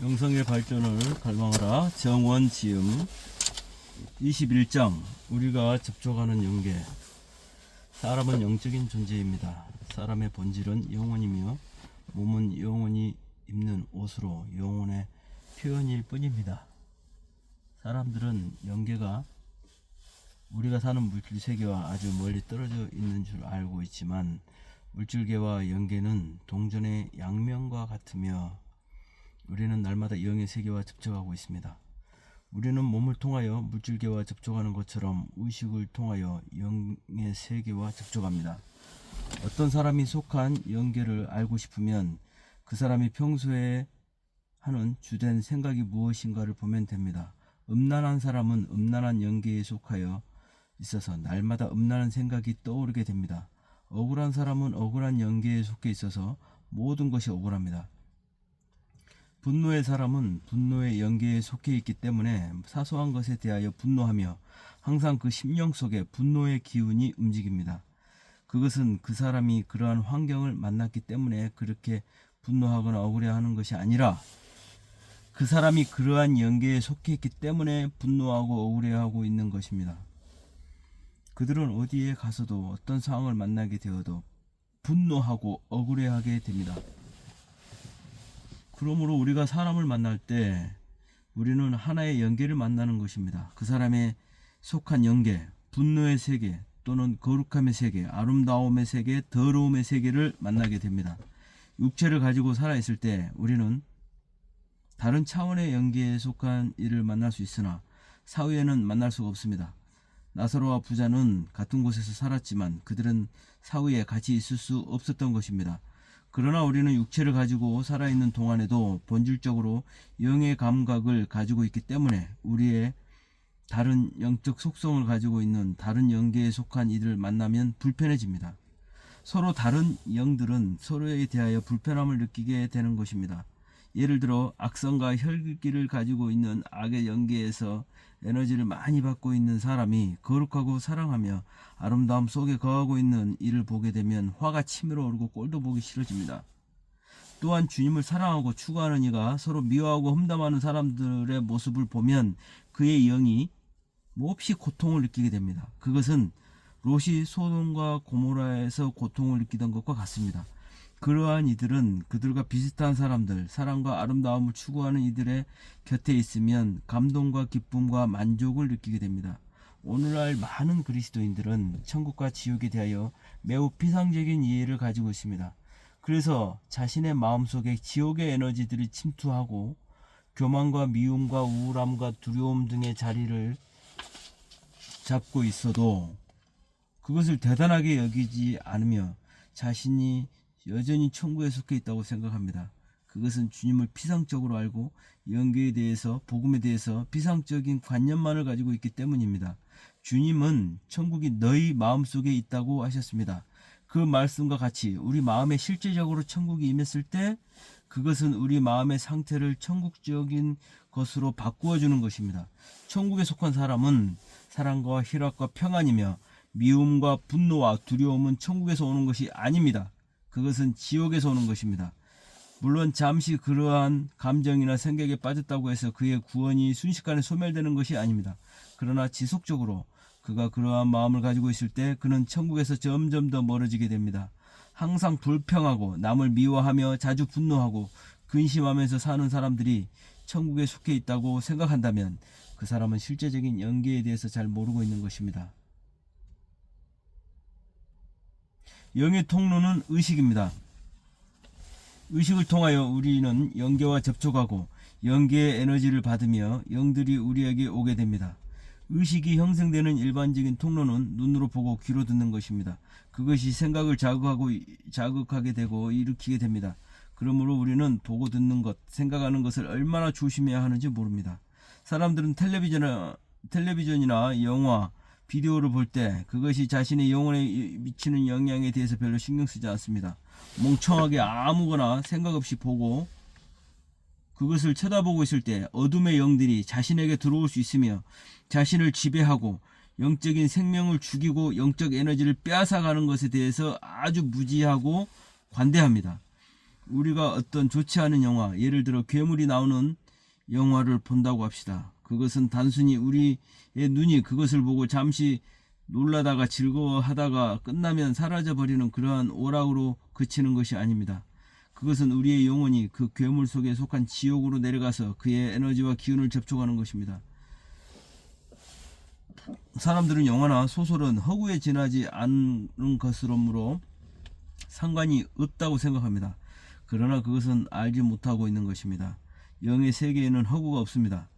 영성의 발전을 갈망하라. 정원지음 21장. 우리가 접촉하는 영계. 사람은 영적인 존재입니다. 사람의 본질은 영혼이며 몸은 영혼이 입는 옷으로 영혼의 표현일 뿐입니다. 사람들은 영계가 우리가 사는 물질 세계와 아주 멀리 떨어져 있는 줄 알고 있지만 물질계와 영계는 동전의 양면과 같으며 우리는 날마다 영의 세계와 접촉하고 있습니다. 우리는 몸을 통하여 물질계와 접촉하는 것처럼 의식을 통하여 영의 세계와 접촉합니다. 어떤 사람이 속한 영계를 알고 싶으면 그 사람이 평소에 하는 주된 생각이 무엇인가를 보면 됩니다. 음란한 사람은 음란한 영계에 속하여 있어서 날마다 음란한 생각이 떠오르게 됩니다. 억울한 사람은 억울한 영계에 속해 있어서 모든 것이 억울합니다. 분노의 사람은 분노의 영계에 속해 있기 때문에 사소한 것에 대하여 분노하며 항상 그 심령 속에 분노의 기운이 움직입니다. 그것은 그 사람이 그러한 환경을 만났기 때문에 그렇게 분노하거나 억울해하는 것이 아니라 그 사람이 그러한 영계에 속해 있기 때문에 분노하고 억울해하고 있는 것입니다. 그들은 어디에 가서도 어떤 상황을 만나게 되어도 분노하고 억울해하게 됩니다. 그러므로 우리가 사람을 만날 때 우리는 하나의 영계를 만나는 것입니다. 그 사람의 속한 영계, 분노의 세계 또는 거룩함의 세계, 아름다움의 세계, 더러움의 세계를 만나게 됩니다. 육체를 가지고 살아있을 때 우리는 다른 차원의 영계에 속한 이를 만날 수 있으나 사후에는 만날 수가 없습니다. 나사로와 부자는 같은 곳에서 살았지만 그들은 사후에 같이 있을 수 없었던 것입니다. 그러나 우리는 육체를 가지고 살아있는 동안에도 본질적으로 영의 감각을 가지고 있기 때문에 우리의 다른 영적 속성을 가지고 있는 다른 영계에 속한 이들을 만나면 불편해집니다. 서로 다른 영들은 서로에 대하여 불편함을 느끼게 되는 것입니다. 예를 들어 악성과 혈기를 가지고 있는 악의 영계에서 에너지를 많이 받고 있는 사람이 거룩하고 사랑하며 아름다움 속에 거하고 있는 이를 보게 되면 화가 치밀어 오르고 꼴도 보기 싫어집니다. 또한 주님을 사랑하고 추구하는 이가 서로 미워하고 험담하는 사람들의 모습을 보면 그의 영이 몹시 고통을 느끼게 됩니다. 그것은 롯이 소돔과 고모라에서 고통을 느끼던 것과 같습니다. 그러한 이들은 그들과 비슷한 사람들, 사랑과 아름다움을 추구하는 이들의 곁에 있으면 감동과 기쁨과 만족을 느끼게 됩니다. 오늘날 많은 그리스도인들은 천국과 지옥에 대하여 매우 피상적인 이해를 가지고 있습니다. 그래서 자신의 마음속에 지옥의 에너지들이 침투하고 교만과 미움과 우울함과 두려움 등의 자리를 잡고 있어도 그것을 대단하게 여기지 않으며 자신이 여전히 천국에 속해 있다고 생각합니다. 그것은 주님을 피상적으로 알고 영계에 대해서 복음에 대해서 피상적인 관념만을 가지고 있기 때문입니다. 주님은 천국이 너희 마음속에 있다고 하셨습니다. 그 말씀과 같이 우리 마음에 실제적으로 천국이 임했을 때 그것은 우리 마음의 상태를 천국적인 것으로 바꾸어 주는 것입니다. 천국에 속한 사람은 사랑과 희락과 평안이며 미움과 분노와 두려움은 천국에서 오는 것이 아닙니다. 그것은 지옥에서 오는 것입니다. 물론 잠시 그러한 감정이나 생각에 빠졌다고 해서 그의 구원이 순식간에 소멸되는 것이 아닙니다. 그러나 지속적으로 그가 그러한 마음을 가지고 있을 때 그는 천국에서 점점 더 멀어지게 됩니다. 항상 불평하고 남을 미워하며 자주 분노하고 근심하면서 사는 사람들이 천국에 속해 있다고 생각한다면 그 사람은 실제적인 영계에 대해서 잘 모르고 있는 것입니다. 영의 통로는 의식입니다. 의식을 통하여 우리는 영계와 접촉하고 영계의 에너지를 받으며 영들이 우리에게 오게 됩니다. 의식이 형성되는 일반적인 통로는 눈으로 보고 귀로 듣는 것입니다. 그것이 생각을 자극하게 되고 일으키게 됩니다. 그러므로 우리는 보고 듣는 것, 생각하는 것을 얼마나 조심해야 하는지 모릅니다. 사람들은 텔레비전이나 영화, 비디오를 볼 때 그것이 자신의 영혼에 미치는 영향에 대해서 별로 신경 쓰지 않습니다. 멍청하게 아무거나 생각 없이 보고 그것을 쳐다보고 있을 때 어둠의 영들이 자신에게 들어올 수 있으며 자신을 지배하고 영적인 생명을 죽이고 영적 에너지를 빼앗아가는 것에 대해서 아주 무지하고 관대합니다. 우리가 어떤 좋지 않은 영화, 예를 들어 괴물이 나오는 영화를 본다고 합시다. 그것은 단순히 우리의 눈이 그것을 보고 잠시 놀라다가 즐거워하다가 끝나면 사라져버리는 그러한 오락으로 그치는 것이 아닙니다. 그것은 우리의 영혼이 그 괴물 속에 속한 지옥으로 내려가서 그의 에너지와 기운을 접촉하는 것입니다. 사람들은 영화나 소설은 허구에 지나지 않는 것으로므로 상관이 없다고 생각합니다. 그러나 그것은 알지 못하고 있는 것입니다. 영의 세계에는 허구가 없습니다.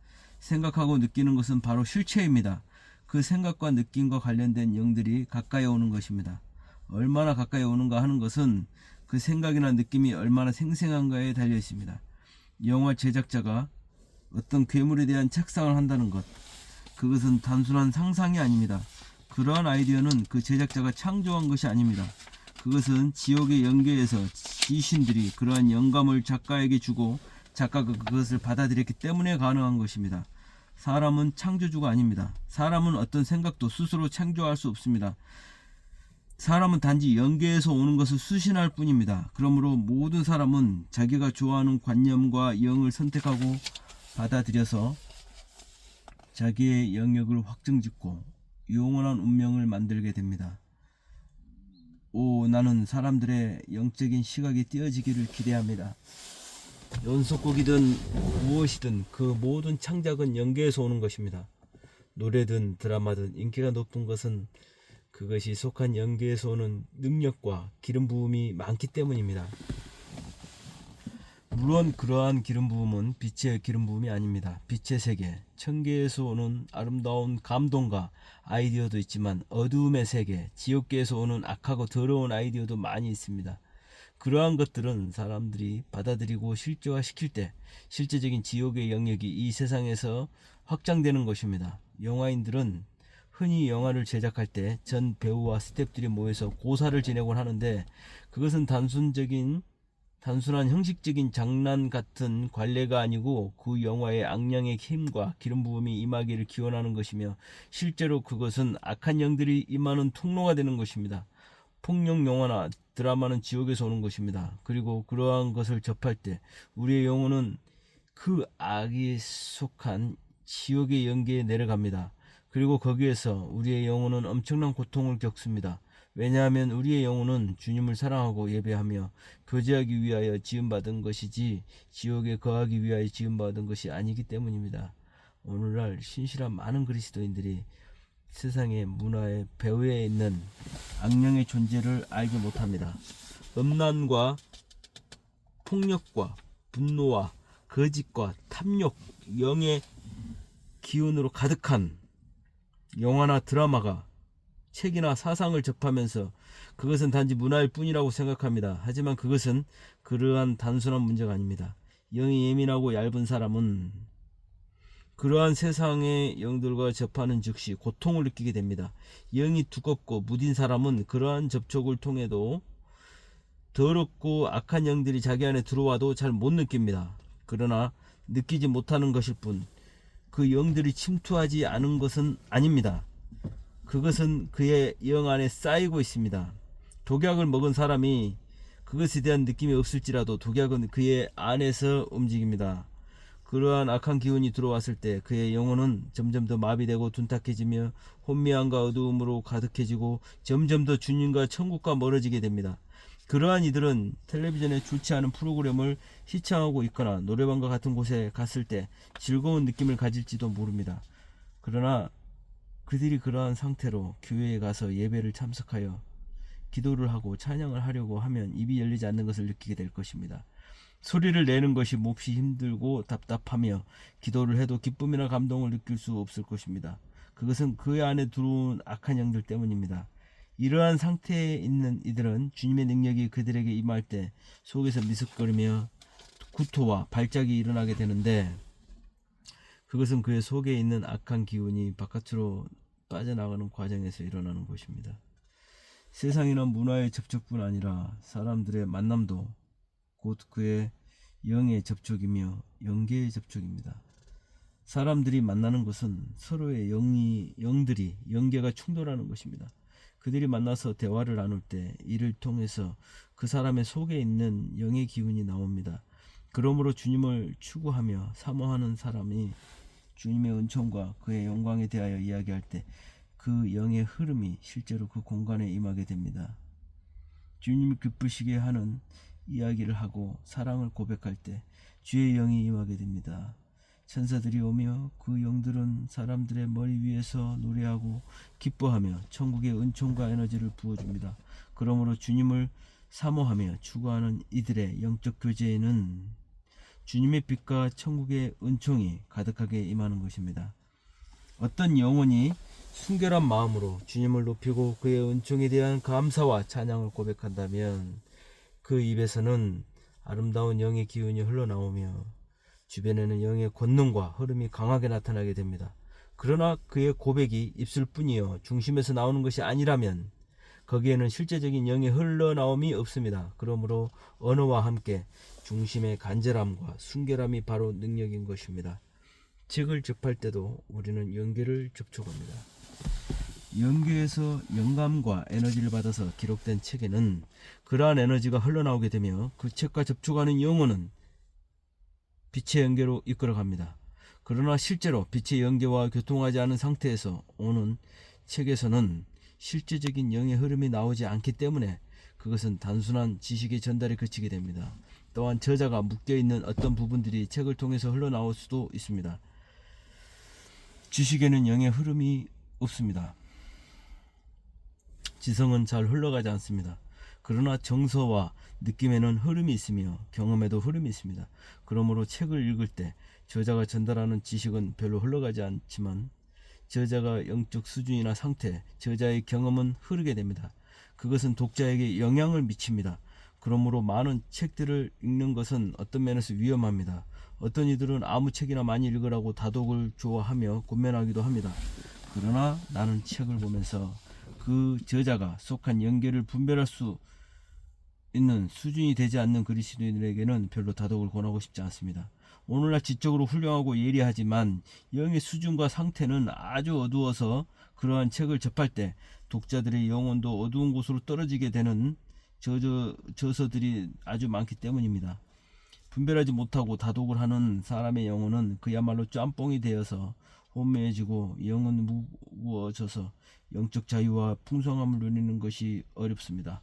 생각하고 느끼는 것은 바로 실체입니다. 그 생각과 느낌과 관련된 영들이 가까이 오는 것입니다. 얼마나 가까이 오는가 하는 것은 그 생각이나 느낌이 얼마나 생생한가에 달려 있습니다. 영화 제작자가 어떤 괴물에 대한 착상을 한다는 것, 그것은 단순한 상상이 아닙니다. 그러한 아이디어는 그 제작자가 창조한 것이 아닙니다. 그것은 지옥의 영계에서 지신들이 그러한 영감을 작가에게 주고 작가가 그것을 받아들였기 때문에 가능한 것입니다. 사람은 창조주가 아닙니다. 사람은 어떤 생각도 스스로 창조할 수 없습니다. 사람은 단지 영계에서 오는 것을 수신할 뿐입니다. 그러므로 모든 사람은 자기가 좋아하는 관념과 영을 선택하고 받아들여서 자기의 영역을 확증짓고 영원한 운명을 만들게 됩니다. 나는 사람들의 영적인 시각이 띄어지기를 기대합니다. 연속곡이든 무엇이든 그 모든 창작은 영계에서 오는 것입니다. 노래든 드라마든 인기가 높은 것은 그것이 속한 영계에서 오는 능력과 기름 부음이 많기 때문입니다. 물론 그러한 기름 부음은 빛의 기름 부음이 아닙니다. 빛의 세계, 천계에서 오는 아름다운 감동과 아이디어도 있지만 어두움의 세계, 지옥계에서 오는 악하고 더러운 아이디어도 많이 있습니다. 그러한 것들은 사람들이 받아들이고 실제화시킬 때 실제적인 지옥의 영역이 이 세상에서 확장되는 것입니다. 영화인들은 흔히 영화를 제작할 때 전 배우와 스태프들이 모여서 고사를 지내곤 하는데 그것은 단순한 형식적인 장난 같은 관례가 아니고 그 영화의 악령의 힘과 기름 부음이 임하기를 기원하는 것이며 실제로 그것은 악한 영들이 임하는 통로가 되는 것입니다. 폭력 영화나 드라마는 지옥에서 오는 것입니다. 그리고 그러한 것을 접할 때 우리의 영혼은 그 악이 속한 지옥의 영계에 내려갑니다. 그리고 거기에서 우리의 영혼은 엄청난 고통을 겪습니다. 왜냐하면 우리의 영혼은 주님을 사랑하고 예배하며 교제하기 위하여 지음받은 것이지 지옥에 거하기 위하여 지음받은 것이 아니기 때문입니다. 오늘날 신실한 많은 그리스도인들이 세상의 문화의 배후에 있는 악령의 존재를 알지 못합니다. 음란과 폭력과 분노와 거짓과 탐욕, 영의 기운으로 가득한 영화나 드라마가 책이나 사상을 접하면서 그것은 단지 문화일 뿐이라고 생각합니다. 하지만 그것은 그러한 단순한 문제가 아닙니다. 영이 예민하고 얇은 사람은 그러한 세상의 영들과 접하는 즉시 고통을 느끼게 됩니다. 영이 두껍고 무딘 사람은 그러한 접촉을 통해도 더럽고 악한 영들이 자기 안에 들어와도 잘 못 느낍니다. 그러나 느끼지 못하는 것일 뿐 그 영들이 침투하지 않은 것은 아닙니다. 그것은 그의 영 안에 쌓이고 있습니다. 독약을 먹은 사람이 그것에 대한 느낌이 없을지라도 독약은 그의 안에서 움직입니다. 그러한 악한 기운이 들어왔을 때 그의 영혼은 점점 더 마비되고 둔탁해지며 혼미함과 어두움으로 가득해지고 점점 더 주님과 천국과 멀어지게 됩니다. 그러한 이들은 텔레비전에 좋지 않은 프로그램을 시청하고 있거나 노래방과 같은 곳에 갔을 때 즐거운 느낌을 가질지도 모릅니다. 그러나 그들이 그러한 상태로 교회에 가서 예배를 참석하여 기도를 하고 찬양을 하려고 하면 입이 열리지 않는 것을 느끼게 될 것입니다. 소리를 내는 것이 몹시 힘들고 답답하며 기도를 해도 기쁨이나 감동을 느낄 수 없을 것입니다. 그것은 그 안에 들어온 악한 영들 때문입니다. 이러한 상태에 있는 이들은 주님의 능력이 그들에게 임할 때 속에서 미석거리며 구토와 발작이 일어나게 되는데 그것은 그의 속에 있는 악한 기운이 바깥으로 빠져나가는 과정에서 일어나는 것입니다. 세상이나 문화의 접촉뿐 아니라 사람들의 만남도 곧 그의 영의 접촉이며 영계의 접촉입니다. 사람들이 만나는 것은 서로의 영들이 영계가 충돌하는 것입니다. 그들이 만나서 대화를 나눌 때 이를 통해서 그 사람의 속에 있는 영의 기운이 나옵니다. 그러므로 주님을 추구하며 사모하는 사람이 주님의 은총과 그의 영광에 대하여 이야기할 때 그 영의 흐름이 실제로 그 공간에 임하게 됩니다. 주님이 기쁘시게 하는 이야기를 하고 사랑을 고백할 때 주의 영이 임하게 됩니다. 천사들이 오며 그 영들은 사람들의 머리 위에서 노래하고 기뻐하며 천국의 은총과 에너지를 부어줍니다. 그러므로 주님을 사모하며 추구하는 이들의 영적 교제에는 주님의 빛과 천국의 은총이 가득하게 임하는 것입니다. 어떤 영혼이 순결한 마음으로 주님을 높이고 그의 은총에 대한 감사와 찬양을 고백한다면 그 입에서는 아름다운 영의 기운이 흘러나오며 주변에는 영의 권능과 흐름이 강하게 나타나게 됩니다. 그러나 그의 고백이 입술뿐이요 중심에서 나오는 것이 아니라면 거기에는 실제적인 영의 흘러나옴이 없습니다. 그러므로 언어와 함께 중심의 간절함과 순결함이 바로 능력인 것입니다. 책을 접할 때도 우리는 영계를 접촉합니다. 영계에서 영감과 에너지를 받아서 기록된 책에는 그러한 에너지가 흘러나오게 되며 그 책과 접촉하는 영혼은 빛의 영계로 이끌어갑니다. 그러나 실제로 빛의 영계와 교통하지 않은 상태에서 오는 책에서는 실제적인 영의 흐름이 나오지 않기 때문에 그것은 단순한 지식의 전달에 그치게 됩니다. 또한 저자가 묶여있는 어떤 부분들이 책을 통해서 흘러나올 수도 있습니다. 지식에는 영의 흐름이 없습니다. 지성은 잘 흘러가지 않습니다. 그러나 정서와 느낌에는 흐름이 있으며 경험에도 흐름이 있습니다. 그러므로 책을 읽을 때 저자가 전달하는 지식은 별로 흘러가지 않지만 저자가 영적 수준이나 상태, 저자의 경험은 흐르게 됩니다. 그것은 독자에게 영향을 미칩니다. 그러므로 많은 책들을 읽는 것은 어떤 면에서 위험합니다. 어떤 이들은 아무 책이나 많이 읽으라고 다독을 좋아하며 권면하기도 합니다. 그러나 나는 책을 보면서 그 저자가 속한 영계를 분별할 수 있는 수준이 되지 않는 그리스도인들에게는 별로 다독을 권하고 싶지 않습니다. 오늘날 지적으로 훌륭하고 예리하지만 영의 수준과 상태는 아주 어두워서 그러한 책을 접할 때 독자들의 영혼도 어두운 곳으로 떨어지게 되는 저서들이 아주 많기 때문입니다. 분별하지 못하고 다독을 하는 사람의 영혼은 그야말로 짬뽕이 되어서 혼미해지고 영은 무거워져서 영적 자유와 풍성함을 누리는 것이 어렵습니다.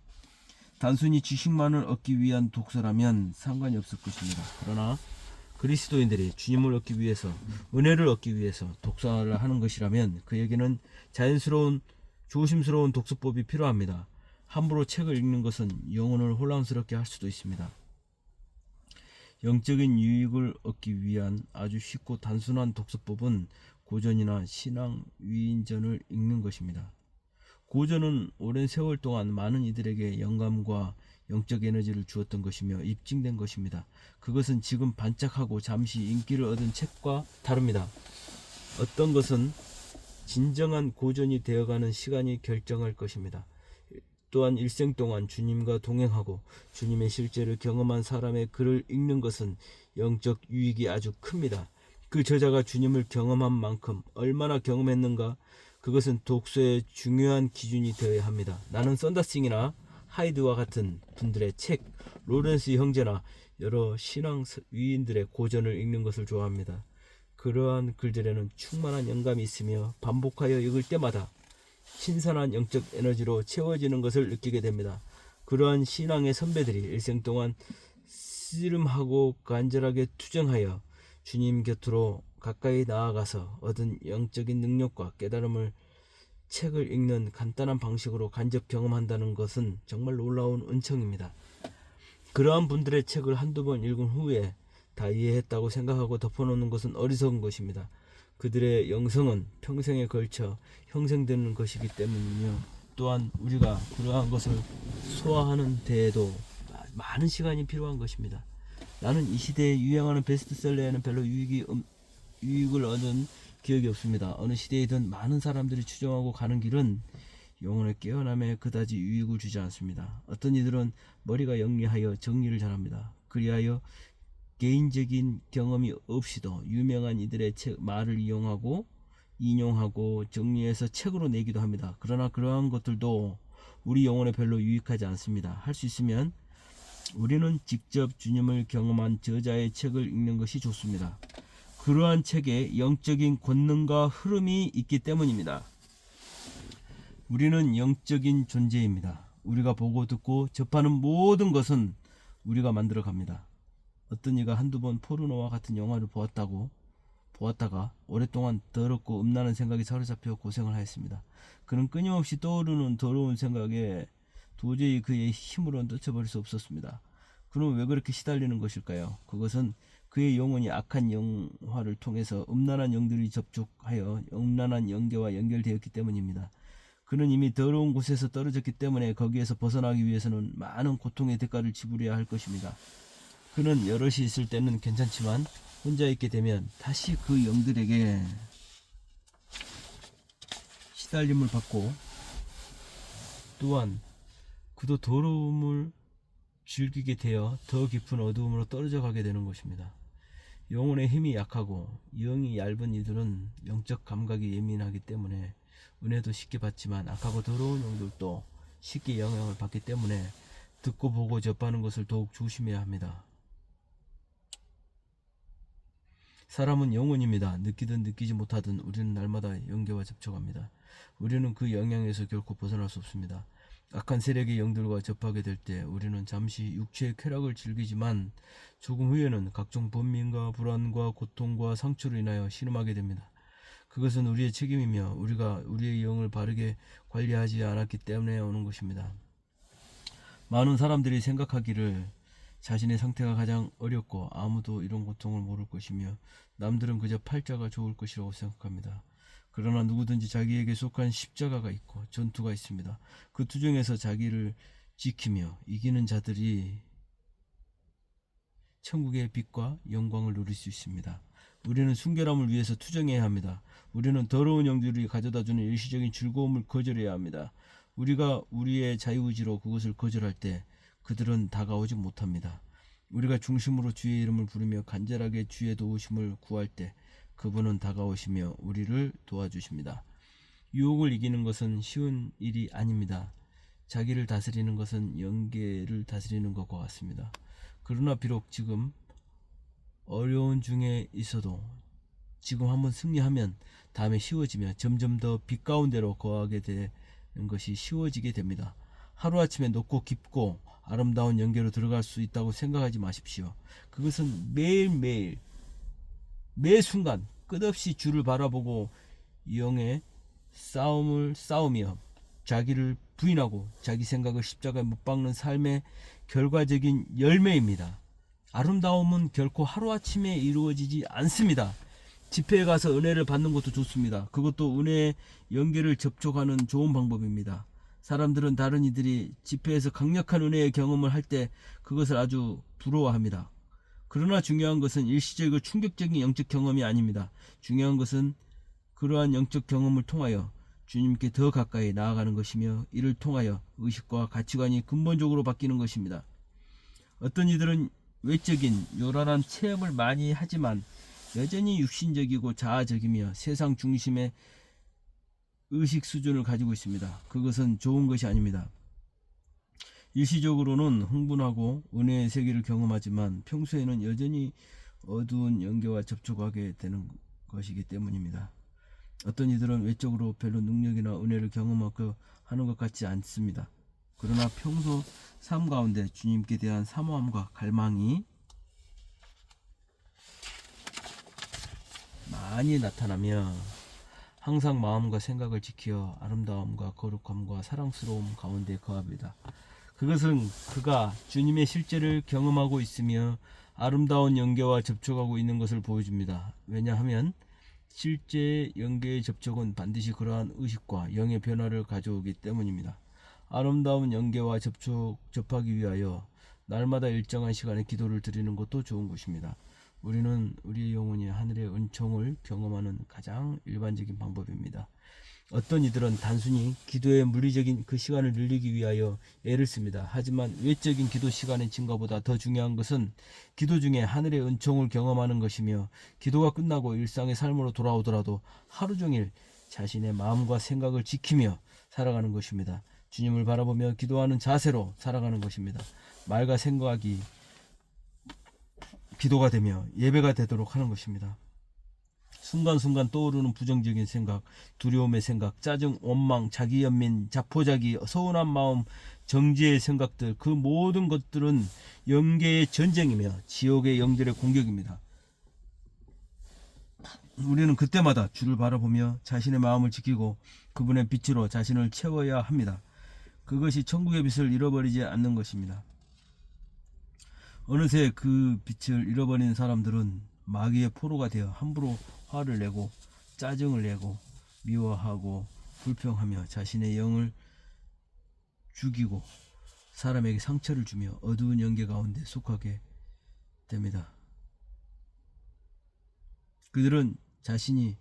단순히 지식만을 얻기 위한 독서라면 상관이 없을 것입니다. 그러나 그리스도인들이 주님을 얻기 위해서, 은혜를 얻기 위해서 독서를 하는 것이라면 그에게는 자연스러운 조심스러운 독서법이 필요합니다. 함부로 책을 읽는 것은 영혼을 혼란스럽게 할 수도 있습니다. 영적인 유익을 얻기 위한 아주 쉽고 단순한 독서법은 고전이나 신앙 위인전을 읽는 것입니다. 고전은 오랜 세월 동안 많은 이들에게 영감과 영적 에너지를 주었던 것이며 입증된 것입니다. 그것은 지금 반짝하고 잠시 인기를 얻은 책과 다릅니다. 어떤 것은 진정한 고전이 되어가는 시간이 결정할 것입니다. 또한 일생 동안 주님과 동행하고 주님의 실제를 경험한 사람의 글을 읽는 것은 영적 유익이 아주 큽니다. 그 저자가 주님을 경험한 만큼 얼마나 경험했는가, 그것은 독서의 중요한 기준이 되어야 합니다. 나는 썬더싱이나 하이드와 같은 분들의 책, 로렌스 형제나 여러 신앙 위인들의 고전을 읽는 것을 좋아합니다. 그러한 글들에는 충만한 영감이 있으며 반복하여 읽을 때마다 신선한 영적 에너지로 채워지는 것을 느끼게 됩니다. 그러한 신앙의 선배들이 일생 동안 씨름하고 간절하게 투쟁하여 주님 곁으로 가까이 나아가서 얻은 영적인 능력과 깨달음을 책을 읽는 간단한 방식으로 간접 경험한다는 것은 정말 놀라운 은총입니다. 그러한 분들의 책을 한두 번 읽은 후에 다 이해했다고 생각하고 덮어놓는 것은 어리석은 것입니다. 그들의 영성은 평생에 걸쳐 형성되는 것이기 때문이며 또한 우리가 그러한 것을 소화하는 데에도 많은 시간이 필요한 것입니다. 나는 이 시대에 유행하는 베스트셀러에는 별로 유익을 얻은 기억이 없습니다. 어느 시대이든 많은 사람들이 추종하고 가는 길은 영혼의 깨어남에 그다지 유익을 주지 않습니다. 어떤 이들은 머리가 영리하여 정리를 잘합니다. 그리하여 개인적인 경험이 없이도 유명한 이들의 말을 이용하고 인용하고 정리해서 책으로 내기도 합니다. 그러나 그러한 것들도 우리 영혼에 별로 유익하지 않습니다. 할 수 있으면 우리는 직접 주님을 경험한 저자의 책을 읽는 것이 좋습니다. 그러한 책에 영적인 권능과 흐름이 있기 때문입니다. 우리는 영적인 존재입니다. 우리가 보고 듣고 접하는 모든 것은 우리가 만들어 갑니다. 어떤 이가 한두 번 포르노와 같은 영화를 보았다가 오랫동안 더럽고 음란한 생각이 사로잡혀 고생을 하였습니다. 그는 끊임없이 떠오르는 더러운 생각에 도저히 그의 힘으로는 떨쳐버릴 수 없었습니다. 그럼 왜 그렇게 시달리는 것일까요? 그것은 그의 영혼이 악한 영화를 통해서 음란한 영들이 접촉하여 음란한 영계와 연결되었기 때문입니다. 그는 이미 더러운 곳에서 떨어졌기 때문에 거기에서 벗어나기 위해서는 많은 고통의 대가를 지불해야 할 것입니다. 그는 여럿이 있을 때는 괜찮지만 혼자 있게 되면 다시 그 영들에게 시달림을 받고 또한 그도 더러움을 즐기게 되어 더 깊은 어두움으로 떨어져 가게 되는 것입니다. 영혼의 힘이 약하고 영이 얇은 이들은 영적 감각이 예민하기 때문에 은혜도 쉽게 받지만 악하고 더러운 영들도 쉽게 영향을 받기 때문에 듣고 보고 접하는 것을 더욱 조심해야 합니다. 사람은 영혼입니다. 느끼든 느끼지 못하든 우리는 날마다 영계와 접촉합니다. 우리는 그 영향에서 결코 벗어날 수 없습니다. 악한 세력의 영들과 접하게 될 때 우리는 잠시 육체의 쾌락을 즐기지만 조금 후에는 각종 번민과 불안과 고통과 상처로 인하여 신음하게 됩니다. 그것은 우리의 책임이며 우리가 우리의 영을 바르게 관리하지 않았기 때문에 오는 것입니다. 많은 사람들이 생각하기를 자신의 상태가 가장 어렵고 아무도 이런 고통을 모를 것이며 남들은 그저 팔자가 좋을 것이라고 생각합니다. 그러나 누구든지 자기에게 속한 십자가가 있고 전투가 있습니다. 그 투쟁에서 자기를 지키며 이기는 자들이 천국의 빛과 영광을 누릴 수 있습니다. 우리는 순결함을 위해서 투쟁해야 합니다. 우리는 더러운 영들이 가져다주는 일시적인 즐거움을 거절해야 합니다. 우리가 우리의 자유의지로 그것을 거절할 때 그들은 다가오지 못합니다. 우리가 중심으로 주의 이름을 부르며 간절하게 주의 도우심을 구할 때 그분은 다가오시며 우리를 도와주십니다. 유혹을 이기는 것은 쉬운 일이 아닙니다. 자기를 다스리는 것은 영계를 다스리는 것과 같습니다. 그러나 비록 지금 어려운 중에 있어도 지금 한번 승리하면 다음에 쉬워지며 점점 더 빛 가운데로 거하게 되는 것이 쉬워지게 됩니다. 하루아침에 높고 깊고 아름다운 영계로 들어갈 수 있다고 생각하지 마십시오. 그것은 매일매일 매 순간 끝없이 주를 바라보고 영의 싸움을 싸우며 자기를 부인하고 자기 생각을 십자가에 못 박는 삶의 결과적인 열매입니다. 아름다움은 결코 하루아침에 이루어지지 않습니다. 집회에 가서 은혜를 받는 것도 좋습니다. 그것도 은혜의 연계를 접촉하는 좋은 방법입니다. 사람들은 다른 이들이 집회에서 강력한 은혜의 경험을 할 때 그것을 아주 부러워합니다. 그러나 중요한 것은 일시적이고 충격적인 영적 경험이 아닙니다. 중요한 것은 그러한 영적 경험을 통하여 주님께 더 가까이 나아가는 것이며 이를 통하여 의식과 가치관이 근본적으로 바뀌는 것입니다. 어떤 이들은 외적인 요란한 체험을 많이 하지만 여전히 육신적이고 자아적이며 세상 중심의 의식 수준을 가지고 있습니다. 그것은 좋은 것이 아닙니다. 일시적으로는 흥분하고 은혜의 세계를 경험하지만 평소에는 여전히 어두운 영계와 접촉하게 되는 것이기 때문입니다. 어떤 이들은 외적으로 별로 능력이나 은혜를 경험하고 하는 것 같지 않습니다. 그러나 평소 삶 가운데 주님께 대한 사모함과 갈망이 많이 나타나며 항상 마음과 생각을 지켜 아름다움과 거룩함과 사랑스러움 가운데 거합니다. 그것은 그가 주님의 실제를 경험하고 있으며 아름다운 영계와 접촉하고 있는 것을 보여줍니다. 왜냐하면 실제 영계의 접촉은 반드시 그러한 의식과 영의 변화를 가져오기 때문입니다. 아름다운 영계와 접하기 위하여 날마다 일정한 시간에 기도를 드리는 것도 좋은 것입니다. 우리는 우리의 영혼이 하늘의 은총을 경험하는 가장 일반적인 방법입니다. 어떤 이들은 단순히 기도의 물리적인 그 시간을 늘리기 위하여 애를 씁니다. 하지만 외적인 기도 시간의 증가보다 더 중요한 것은 기도 중에 하늘의 은총을 경험하는 것이며, 기도가 끝나고 일상의 삶으로 돌아오더라도 하루 종일 자신의 마음과 생각을 지키며 살아가는 것입니다. 주님을 바라보며 기도하는 자세로 살아가는 것입니다. 말과 생각이 기도가 되며 예배가 되도록 하는 것입니다. 순간순간 떠오르는 부정적인 생각, 두려움의 생각, 짜증, 원망, 자기연민, 자포자기, 서운한 마음, 정죄의 생각들, 그 모든 것들은 영계의 전쟁이며 지옥의 영들의 공격입니다. 우리는 그때마다 주를 바라보며 자신의 마음을 지키고 그분의 빛으로 자신을 채워야 합니다. 그것이 천국의 빛을 잃어버리지 않는 것입니다. 어느새 그 빛을 잃어버린 사람들은 마귀의 포로가 되어 함부로 화를 내고 짜증을 내고 미워하고 불평하며 자신의 영을 죽이고 사람에게 상처를 주며 어두운 영계 가운데 속하게 됩니다. 그들은 자신이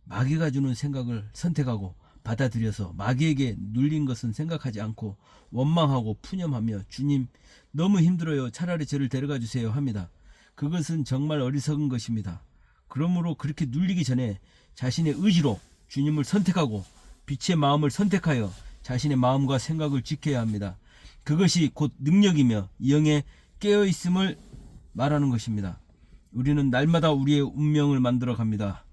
마귀가 주는 생각을 선택하고 받아들여서 마귀에게 눌린 것은 생각하지 않고 원망하고 푸념하며 주님 너무 힘들어요. 차라리 저를 데려가 주세요 합니다. 그것은 정말 어리석은 것입니다. 그러므로 그렇게 눌리기 전에 자신의 의지로 주님을 선택하고 빛의 마음을 선택하여 자신의 마음과 생각을 지켜야 합니다. 그것이 곧 능력이며 영에 깨어있음을 말하는 것입니다. 우리는 날마다 우리의 운명을 만들어 갑니다.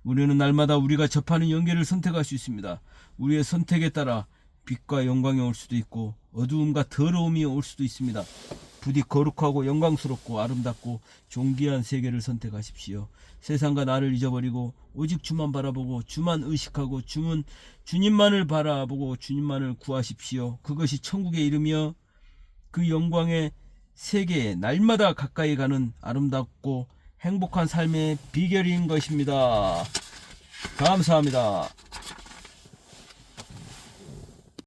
우리는 날마다 우리가 접하는 영계를 선택할 수 있습니다. 우리의 선택에 따라 빛과 영광이 올 수도 있고 어두움과 더러움이 올 수도 있습니다. 부디 거룩하고 영광스럽고 아름답고 존귀한 세계를 선택하십시오. 세상과 나를 잊어버리고 오직 주만 바라보고 주만 의식하고 주님만을 바라보고 주님만을 구하십시오. 그것이 천국의 이름이여 그 영광의 세계에 날마다 가까이 가는 아름답고 행복한 삶의 비결인 것입니다. 감사합니다.